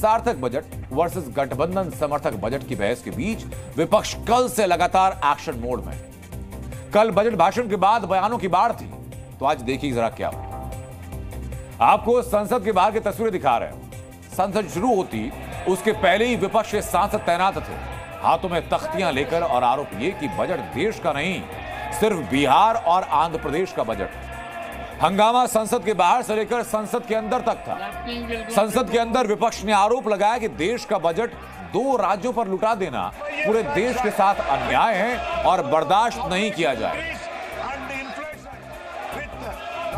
सार्थक budget versus गठबंधन समर्थक बजट की बहस के बीच विपक्ष कल से लगातार एक्शन मोड में। कल बजट भाषण के बाद बयानों की बाढ़ थी, तो आज देखिए जरा क्या हुआ। आपको संसद के बाहर की तस्वीरें दिखा रहे हैं। संसद शुरू होती उसके पहले ही विपक्ष के सांसद तैनात थे, हाथों में तख्तियां लेकर, और आरोप ये कि बजट देश का नहीं, सिर्फ बिहार और आंध्र प्रदेश का बजट। हंगामा संसद के बाहर से लेकर संसद के अंदर तक था। संसद के अंदर विपक्ष ने आरोप लगाया कि देश का बजट 2 राज्यों पर लुटा देना पूरे देश के साथ अन्याय है और बर्दाश्त नहीं किया जाए।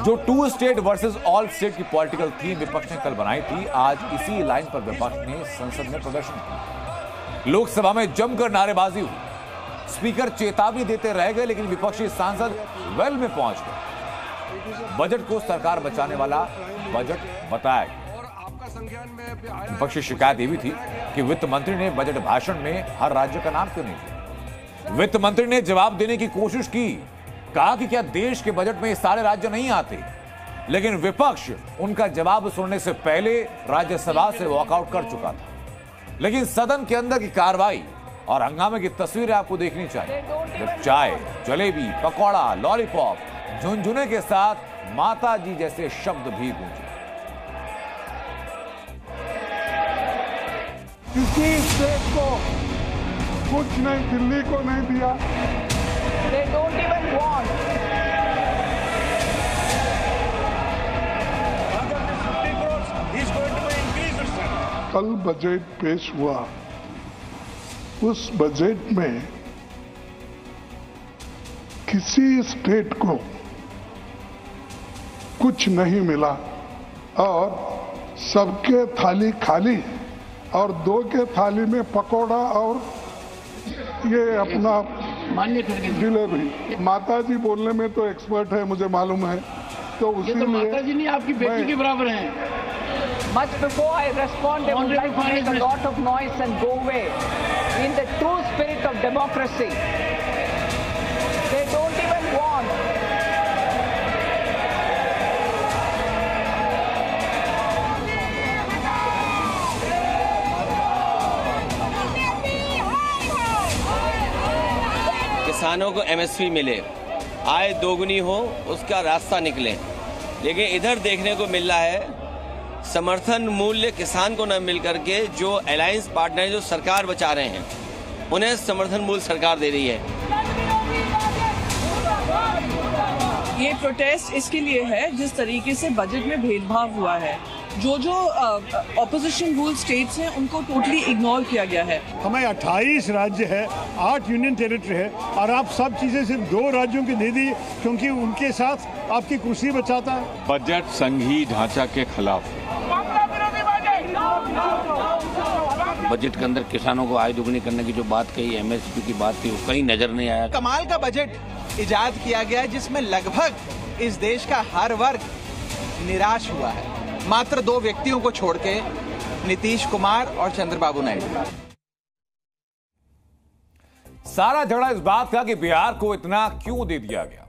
जो 2 स्टेट वर्सेस ऑल स्टेट की पॉलिटिकल थीम विपक्ष ने कल बनाई थी, आज इसी लाइन पर विपक्ष ने संसद में प्रदर्शन किया। लोकसभा में जमकर नारेबाजी हुई। स्पीकर चेतावनी देते रह गए, लेकिन विपक्षी सांसद वेल में पहुंच गए। बजट को सरकार बचाने वाला बजट बताया गया। विपक्षी शिकायत यह भी थी कि वित्त मंत्री ने बजट भाषण में हर राज्य का नाम क्यों नहीं लिया। वित्त मंत्री ने जवाब देने की कोशिश की, कहा कि क्या देश के बजट में सारे राज्य नहीं आते, लेकिन विपक्ष उनका जवाब सुनने से पहले राज्यसभा से वॉकआउट कर चुका था। लेकिन सदन के अंदर की कार्रवाई और हंगामे की तस्वीरें आपको देखनी चाहिए, जब चाय, जलेबी, पकौड़ा, लॉलीपॉप, झुनझुने के साथ माता जी जैसे शब्द भी गूंजे। किसी स्टेट को कुछ नहीं, दिल्ली को नहीं दिया। They don't even want. कल बजट पेश हुआ, उस बजट में किसी स्टेट को कुछ नहीं मिला और सबके थाली खाली, और 2 के थाली में पकोड़ा और ये अपना जिलेबी। माता जी बोलने में तो एक्सपर्ट है, मुझे मालूम है, तो उसी तो माता जी नहीं आपकी बेटी के बराबर हैं। Much before I respond, they would like to make a lot of noise and go away. In the true spirit of democracy, they don't even want. किसानों को एमएसपी मिले, आय दोगुनी हो, उसका रास्ता निकले। लेकिन इधर देखने को मिल रहा है समर्थन मूल्य किसान को न मिल करके जो अलायंस पार्टनर जो सरकार बचा रहे हैं, उन्हें समर्थन मूल्य सरकार दे रही है। ये प्रोटेस्ट इसके लिए है जिस तरीके से बजट में भेदभाव हुआ है। जो ऑपोजिशन रूल स्टेट्स हैं उनको टोटली इग्नोर किया गया है। हमें 28 राज्य है, 8 यूनियन टेरिटरी है, और आप सब चीजें सिर्फ 2 राज्यों की दे दी क्योंकि उनके साथ आपकी कुर्सी बचाता है। बजट संघीय ढांचा के खिलाफ। बजट के अंदर किसानों को आय दुगनी करने की जो बात कही, एमएसपी की बात थी, वो कहीं नजर नहीं आया। कमाल का बजट इजाद किया गया है जिसमें लगभग इस देश का हर वर्ग निराश हुआ है, मात्र 2 व्यक्तियों को छोड़ के, नीतीश कुमार और चंद्रबाबू नायडू। सारा झगड़ा इस बात का कि बिहार को इतना क्यों दे दिया गया।